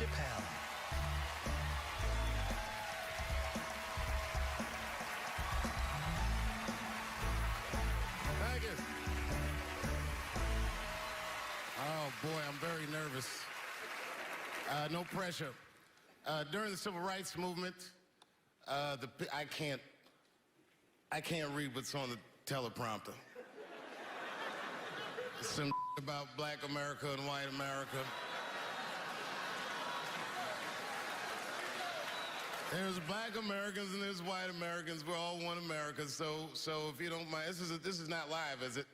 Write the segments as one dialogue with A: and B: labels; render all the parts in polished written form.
A: Chappelle.
B: Thank you. Oh boy, I'm very nervous. No pressure. During the civil rights movement, I can't read what's on the teleprompter. Some about black America and white America. There's black Americans and there's white Americans. We're all one America. So if you don't mind, this is not live, is it?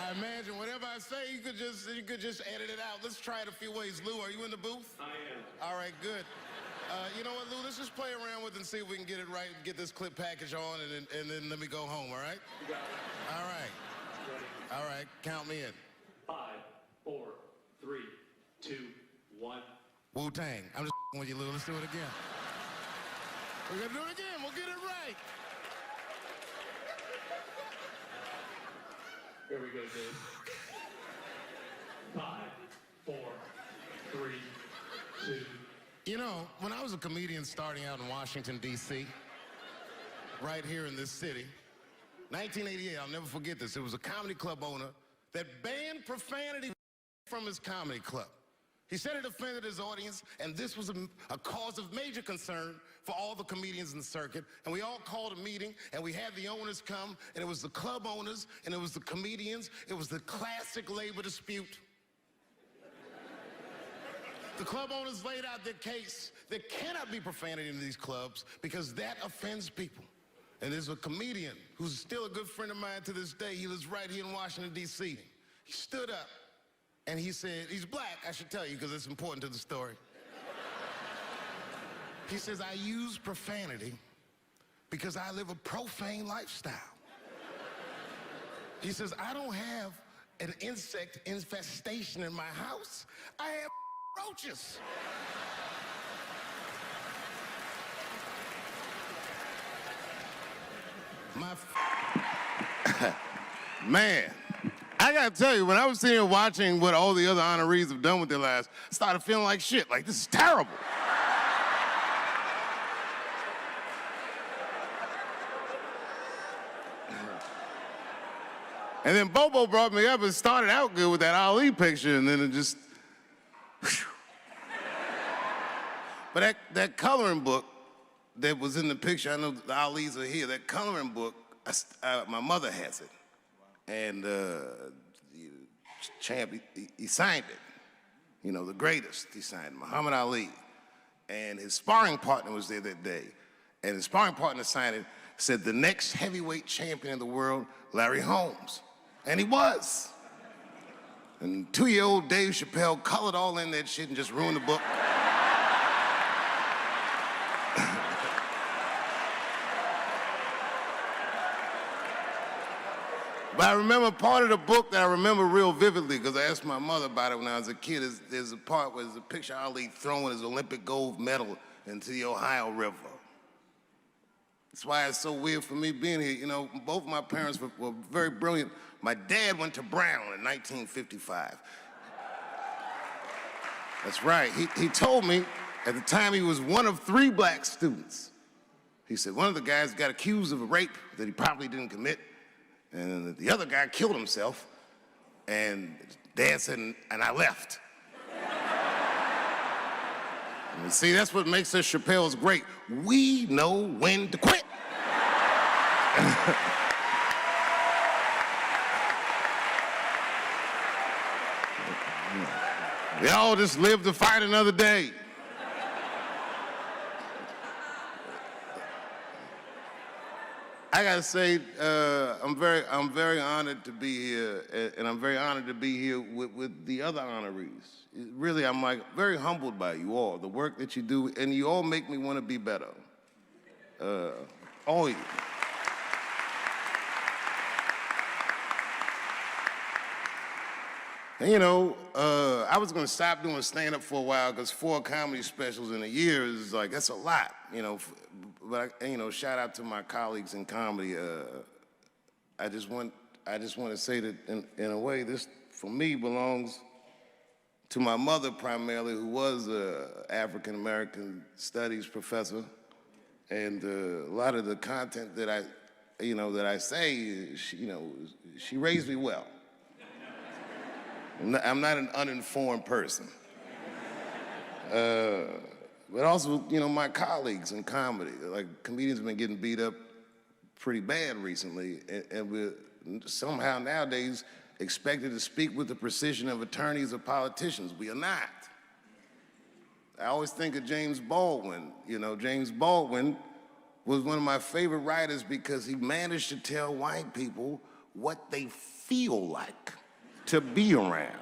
B: I imagine whatever I say, you could just edit it out. Let's try it a few ways. Lou, are you in the booth?
C: I am.
B: All right, good. You know what, Lou? Let's just play around with it and see if we can get it right, get this clip package on, and then let me go home, all right?
C: You got it.
B: All right.
C: Ready.
B: All right, count me in.
C: 5, 4, 3, 2, 1.
B: Wu-Tang. I'm just with you, Lou. Let's do it again. We're gonna do it again. We'll get it right.
C: Here we go, Dave. 5, 4, 3, 2.
B: You know, when I was a comedian starting out in Washington, D.C., right here in this city, 1988, I'll never forget this. It was a comedy club owner that banned profanity from his comedy club. He said it offended his audience, and this was a cause of major concern for all the comedians in the circuit. And we all called a meeting, and we had the owners come, and it was the club owners, and it was the comedians. It was the classic labor dispute. The club owners laid out their case. There cannot be profanity in these clubs because that offends people. And there's a comedian who's still a good friend of mine to this day. He lives right here in Washington, D.C. He stood up and he said, he's black, I should tell you, because it's important to the story. He says, I use profanity because I live a profane lifestyle. He says, I don't have an insect infestation in my house. I have roaches. Man, I gotta tell you, when I was sitting here watching what all the other honorees have done with their lives, I started feeling like shit, like this is terrible. And then Bobo brought me up and started out good with that Ali picture, and then it just, whew. But that coloring book that was in the picture, I know the Ali's are here, that coloring book, my mother has it. And Champ, he signed it. You know, the greatest, he signed it, Muhammad Ali. And his sparring partner was there that day. And his sparring partner signed it, said the next heavyweight champion in the world, Larry Holmes. And he was. And 2-year-old Dave Chappelle colored all in that shit and just ruined the book. But I remember part of the book that I remember real vividly, because I asked my mother about it when I was a kid. There's a part where there's a picture of Ali throwing his Olympic gold medal into the Ohio River. That's why it's so weird for me being here. You know, both my parents were very brilliant. My dad went to Brown in 1955. That's right. He told me at the time he was one of 3 black students. He said one of the guys got accused of a rape that he probably didn't commit. And the other guy killed himself, and Dad said, and I left. And see, that's what makes us Chappelle's great. We know when to quit. We all just live to fight another day. I gotta say, I'm very honored to be here, and I'm very honored to be here with the other honorees. Really, I'm like very humbled by you all, the work that you do, and you all make me want to be better. All of you. And you know, I was gonna stop doing stand-up for a while because 4 comedy specials in a year is like, that's a lot, you know. But you know, shout out to my colleagues in comedy. I just want to say that in a way, this for me belongs to my mother primarily, who was an African-American studies professor, and a lot of the content that I say, she raised me well. I'm not an uninformed person. But also, my colleagues in comedy, like comedians have been getting beat up pretty bad recently, and we're somehow nowadays expected to speak with the precision of attorneys or politicians. We are not. I always think of James Baldwin. James Baldwin was one of my favorite writers because he managed to tell white people what they feel like to be around.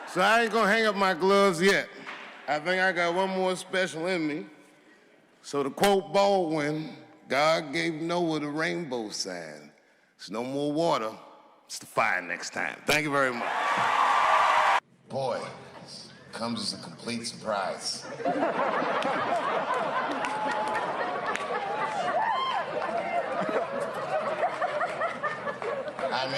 B: So I ain't gonna hang up my gloves yet. I think I got one more special in me. So to quote Baldwin, God gave Noah the rainbow sign. There's no more water, it's the fire next time. Thank you very much. Boy, this comes as a complete surprise.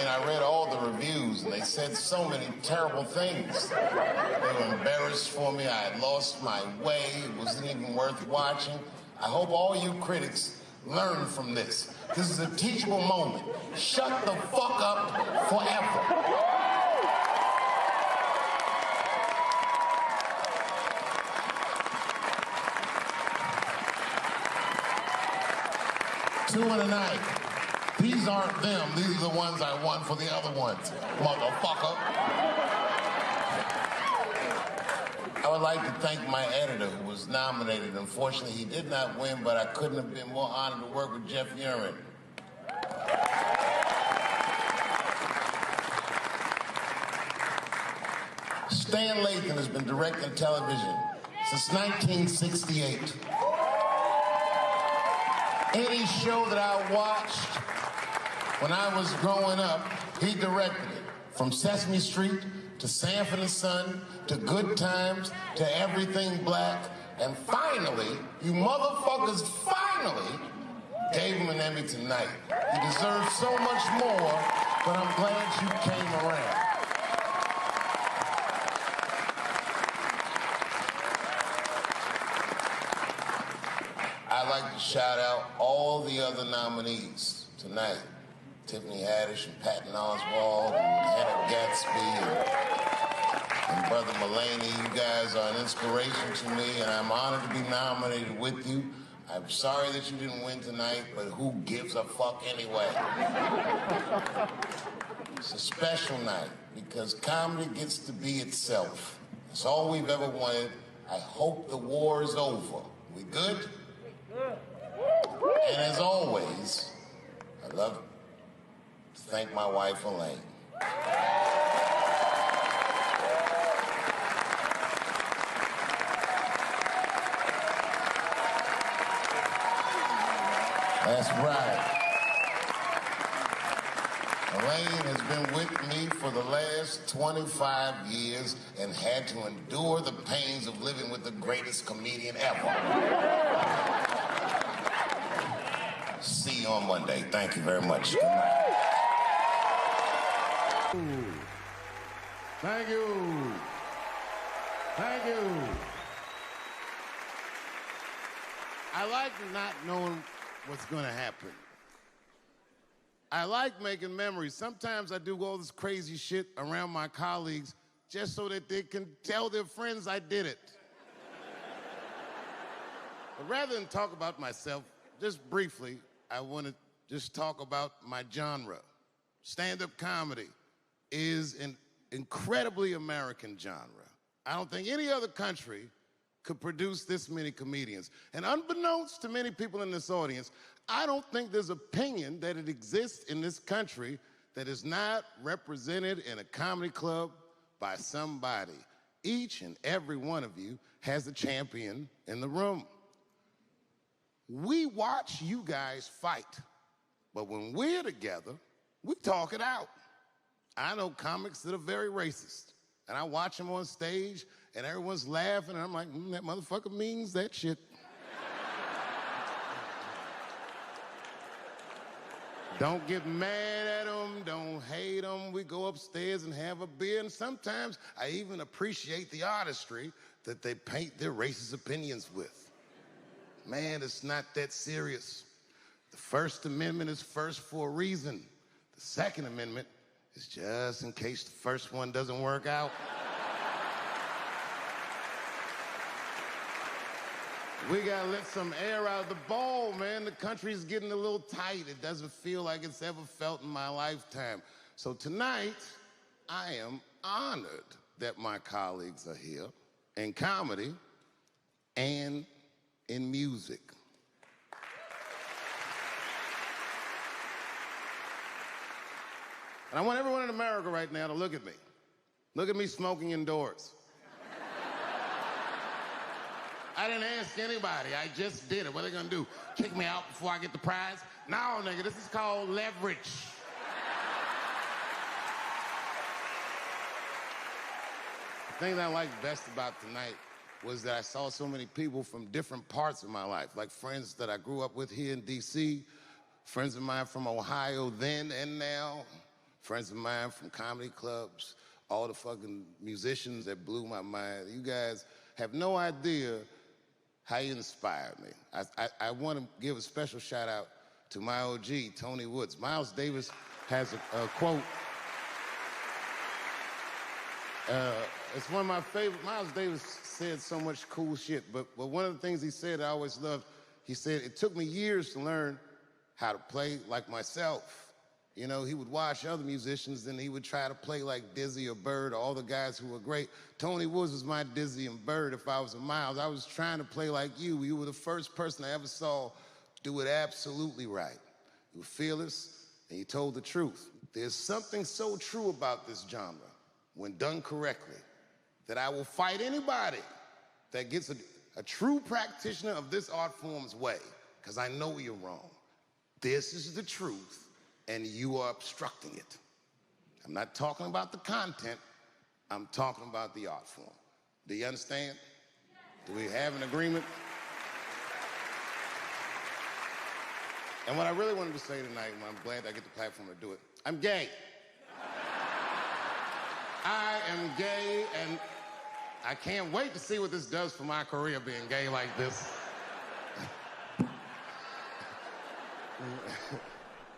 B: I read all the reviews, and they said so many terrible things. They were embarrassed for me. I had lost my way. It wasn't even worth watching. I hope all you critics learn from this. This is a teachable moment. Shut the fuck up forever. Two in a night. These aren't them. These are the ones I want for the other ones, motherfucker. I would like to thank my editor who was nominated. Unfortunately, he did not win, but I couldn't have been more honored to work with Jeff Urin. Stan Lathan has been directing television since 1968. Any show that I watched when I was growing up, he directed it. From Sesame Street to Sanford and Son to Good Times to Everything Black. And finally, you motherfuckers finally gave him an Emmy tonight. He deserves so much more, but I'm glad you came around. I'd like to shout out all the other nominees tonight. Tiffany Haddish and Patton Oswalt and Hannah Gatsby and Brother Mulaney. You guys are an inspiration to me, and I'm honored to be nominated with you. I'm sorry that you didn't win tonight, but who gives a fuck anyway? It's a special night because comedy gets to be itself. It's all we've ever wanted. I hope the war is over. We good? And as always, I love to thank my wife, Elaine. That's right. Elaine has been with me for the last 25 years and had to endure the pains of living with the greatest comedian ever. See you on Monday. Thank you very much. Good night.
A: Thank you. Thank you. I like not knowing what's going to happen. I like making memories. Sometimes I do all this crazy shit around my colleagues just so that they can tell their friends I did it. But rather than talk about myself, just briefly, I want to just talk about my genre. Stand-up comedy is an incredibly American genre. I don't think any other country could produce this many comedians. And unbeknownst to many people in this audience, I don't think there's opinion that it exists in this country that is not represented in a comedy club by somebody. Each and every one of you has a champion in the room. We watch you guys fight, but when we're together, we talk it out. I know comics that are very racist, and I watch them on stage, and everyone's laughing, and I'm like, that motherfucker means that shit. Don't get mad at them, don't hate them. We go upstairs and have a beer, and sometimes I even appreciate the artistry that they paint their racist opinions with. Man, it's not that serious. The First Amendment is first for a reason. The Second Amendment is just in case the first one doesn't work out. We gotta let some air out of the ball, man. The country's getting a little tight. It doesn't feel like it's ever felt in my lifetime. So tonight, I am honored that my colleagues are here in comedy and in music. And I want everyone in America right now to look at me. Look at me smoking indoors. I didn't ask anybody, I just did it. What are they gonna do? Kick me out before I get the prize? No, nigga, this is called leverage. The thing that I liked best about tonight was that I saw so many people from different parts of my life, like friends that I grew up with here in DC, friends of mine from Ohio then and now, friends of mine from comedy clubs, all the fucking musicians that blew my mind. You guys have no idea how you inspired me. I want to give a special shout out to my OG, Tony Woods. Miles Davis has a quote. It's one of my favorite. Miles Davis said so much cool shit, but one of the things he said I always loved, he said, it took me years to learn how to play like myself. You know, he would watch other musicians and he would try to play like Dizzy or Bird or all the guys who were great. Tony Woods was my Dizzy and Bird if I was a Miles. I was trying to play like you. You were the first person I ever saw do it absolutely right. You were fearless and you told the truth. There's something so true about this genre, when done correctly, that I will fight anybody that gets a true practitioner of this art form's way, because I know you're wrong. This is the truth. And you are obstructing it. I'm not talking about the content, I'm talking about the art form. Do you understand? Do we have an agreement? And what I really wanted to say tonight, and I'm glad I get the platform to do it, I'm gay. I am gay, and I can't wait to see what this does for my career, being gay like this.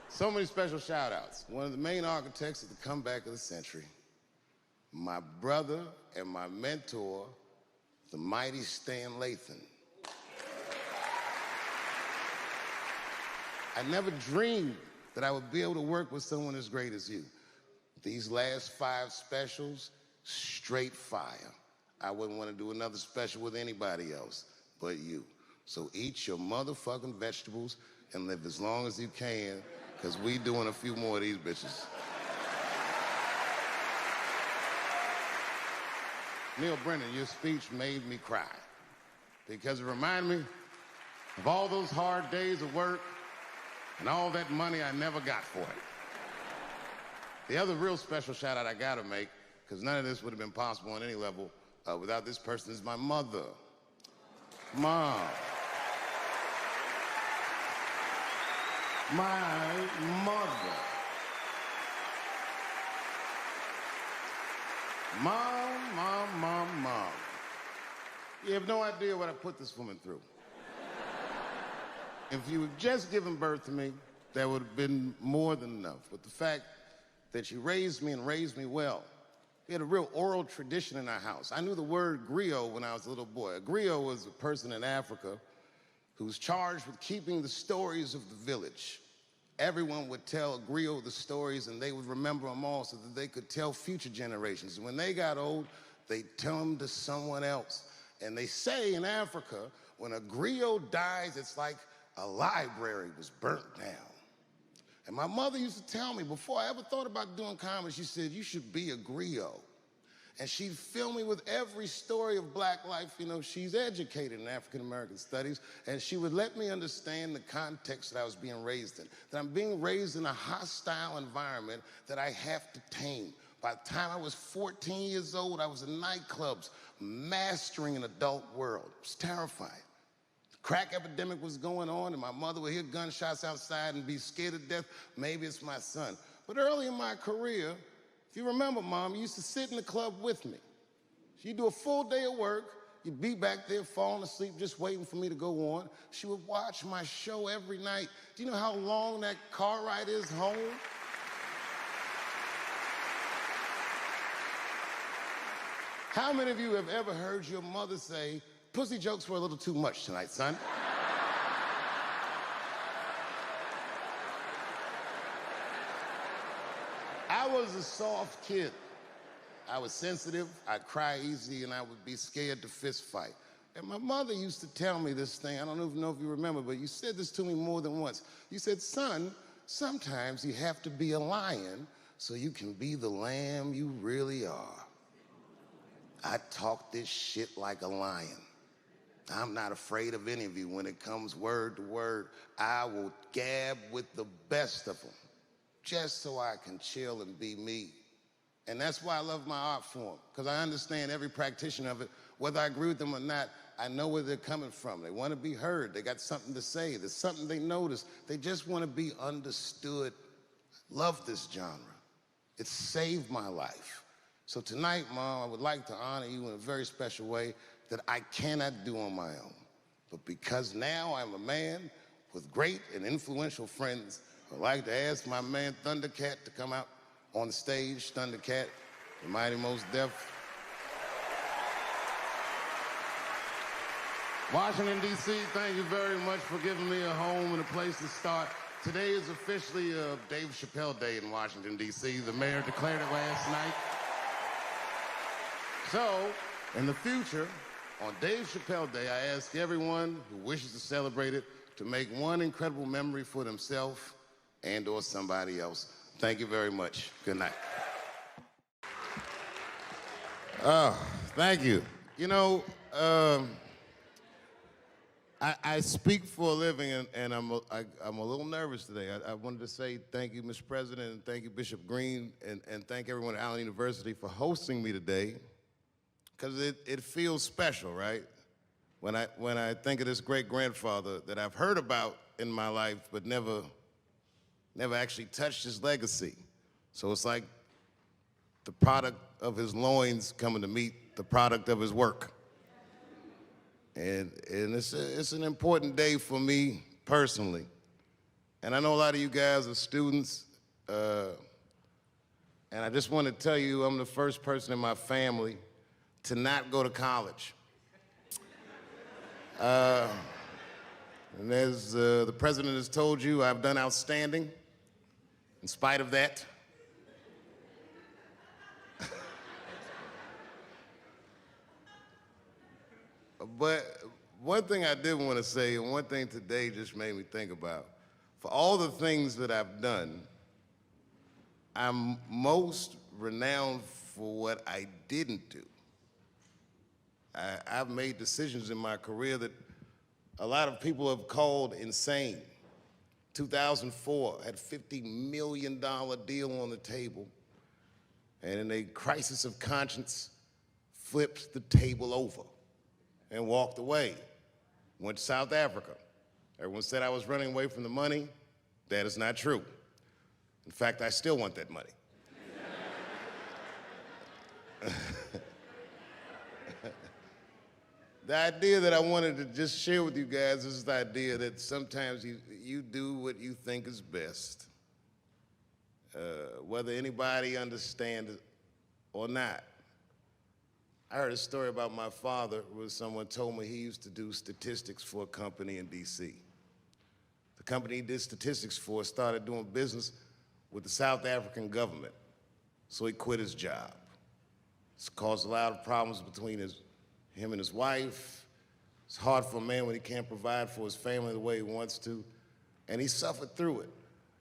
A: So many special shout-outs. One of the main architects of the comeback of the century, my brother and my mentor, the mighty Stan Lathan. I never dreamed that I would be able to work with someone as great as you. These last 5 specials, straight fire. I wouldn't want to do another special with anybody else but you. So eat your motherfucking vegetables and live as long as you can, because we doing a few more of these bitches. Neil Brennan, your speech made me cry, because it reminded me of all those hard days of work and all that money I never got for it. The other real special shout out I gotta make, because none of this would have been possible on any level without this person, is my mother. Mom. My mother. Mom. You have no idea what I put this woman through. If you had just given birth to me, that would have been more than enough. But the fact that she raised me and raised me well, we had a real oral tradition in our house. I knew the word griot when I was a little boy. A griot was a person in Africa who's charged with keeping the stories of the village. Everyone would tell a griot the stories, and they would remember them all so that they could tell future generations. And when they got old, they'd tell them to someone else. And they say in Africa, when a griot dies, it's like a library was burnt down. And my mother used to tell me, before I ever thought about doing comedy, she said, you should be a griot. And she'd fill me with every story of black life. You know, she's educated in African-American studies, and she would let me understand the context that I was being raised in, that I'm being raised in a hostile environment that I have to tame. By the time I was 14 years old, I was in nightclubs, mastering an adult world. It was terrifying. The crack epidemic was going on and my mother would hear gunshots outside and be scared to death, maybe it's my son. But early in my career, if you remember, Mom, you used to sit in the club with me. She'd do a full day of work, you'd be back there falling asleep just waiting for me to go on. She would watch my show every night. Do you know how long that car ride is home? How many of you have ever heard your mother say, pussy jokes were a little too much tonight, son? I was a soft kid. I was sensitive, I'd cry easy, and I would be scared to fist fight. And my mother used to tell me this thing, I don't even know if you remember, but you said this to me more than once. You said, son, sometimes you have to be a lion so you can be the lamb you really are. I talk this shit like a lion. I'm not afraid of any of you. When it comes word to word, I will gab with the best of them, just so I can chill and be me. And that's why I love my art form, because I understand every practitioner of it. Whether I agree with them or not, I know where they're coming from. They want to be heard. They got something to say. There's something they notice. They just want to be understood. Love this genre. It saved my life. So tonight, Mom, I would like to honor you in a very special way that I cannot do on my own. But because now I'm a man with great and influential friends, I'd like to ask my man Thundercat to come out on the stage. Thundercat, the Mighty Most Def. Washington, D.C., thank you very much for giving me a home and a place to start. Today is officially Dave Chappelle Day in Washington, D.C. The mayor declared it last night. So, in the future, on Dave Chappelle Day, I ask everyone who wishes to celebrate it to make one incredible memory for themselves and or somebody else. Thank you very much. Good night. Thank you. You know, I speak for a living, and I'm a little nervous today. I wanted to say thank you, Mr. President, and thank you, Bishop Green, and thank everyone at Allen University for hosting me today, because it feels special, right? When I think of this great-grandfather that I've heard about in my life, but never actually touched his legacy. So it's like the product of his loins coming to meet the product of his work. And it's an important day for me personally. And I know a lot of you guys are students, and I just want to tell you I'm the first person in my family to not go to college. And as the president has told you, I've done outstanding in spite of that. But one thing I did want to say, and one thing today just made me think about, for all the things that I've done, I'm most renowned for what I didn't do. I've made decisions in my career that a lot of people have called insane. 2004, I had a $50 million deal on the table, and in a crisis of conscience, flipped the table over and walked away. Went to South Africa. Everyone said I was running away from the money. That is not true. In fact, I still want that money. The idea that I wanted to just share with you guys is the idea that sometimes you do what you think is best, whether anybody understands it or not. I heard a story about my father where someone told me he used to do statistics for a company in D.C. The company he did statistics for started doing business with the South African government, so he quit his job. It's caused a lot of problems between him and his wife. It's hard for a man when he can't provide for his family the way he wants to, and he suffered through it.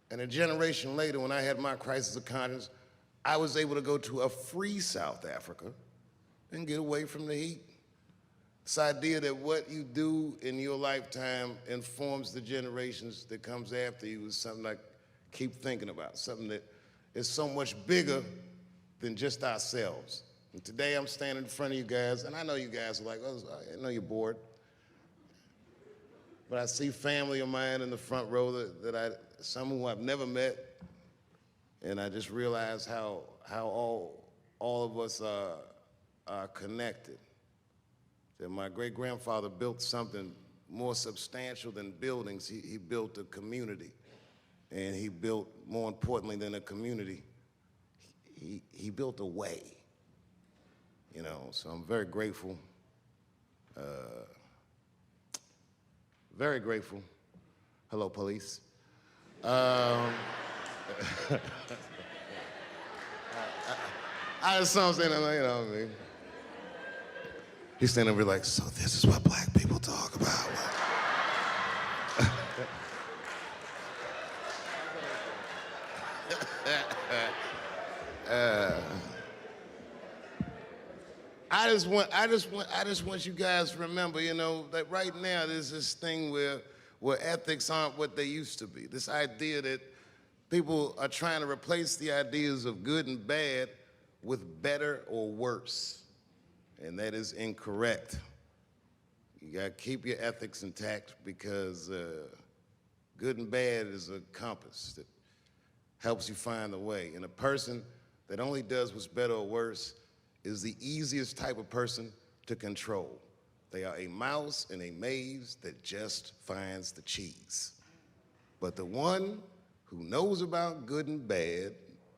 A: And a generation later, when I had my crisis of conscience, I was able to go to a free South Africa and get away from the heat. This idea that what you do in your lifetime informs the generations that comes after you is something I keep thinking about, something that is so much bigger than just ourselves. And today I'm standing in front of you guys, and I know you guys are like, oh, I know you're bored. but I see family of mine in the front row some who I've never met, and I just realize how all of us are connected. That my great-grandfather built something more substantial than buildings. He built a community, and he built, more importantly than a community, he built a way. You know, so I'm very grateful. Very grateful. Hello, police. I just saw him saying, you know what I mean? He's standing over like, so this is what black people talk about. I just want you guys to remember, you know, that right now there's this thing where ethics aren't what they used to be. This idea that people are trying to replace the ideas of good and bad with better or worse, and that is incorrect. You gotta keep your ethics intact because good and bad is a compass that helps you find the way. And a person that only does what's better or worse is the easiest type of person to control. They are a mouse in a maze that just finds the cheese. But the one who knows about good and bad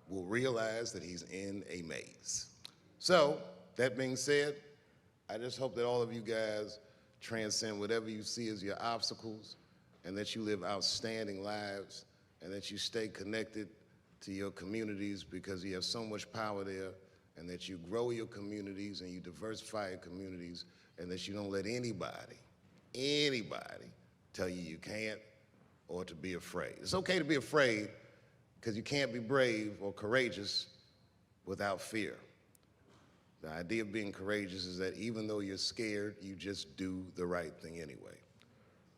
A: will realize that he's in a maze. So, that being said, I just hope that all of you guys transcend whatever you see as your obstacles, and that you live outstanding lives, and that you stay connected to your communities because you have so much power there, and that you grow your communities and you diversify your communities, and that you don't let anybody tell you you can't or to be afraid. It's okay to be afraid because you can't be brave or courageous without fear. The idea of being courageous is that even though you're scared, you just do the right thing anyway.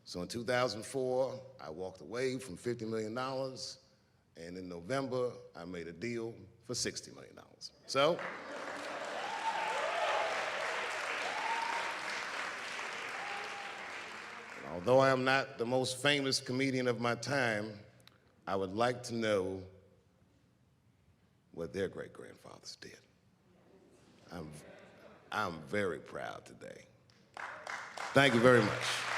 A: So in 2004, I walked away from $50 million, and in November, I made a deal for $60 million. So, although I am not the most famous comedian of my time, I would like to know what their great-grandfathers did. I'm very proud today. Thank you very much.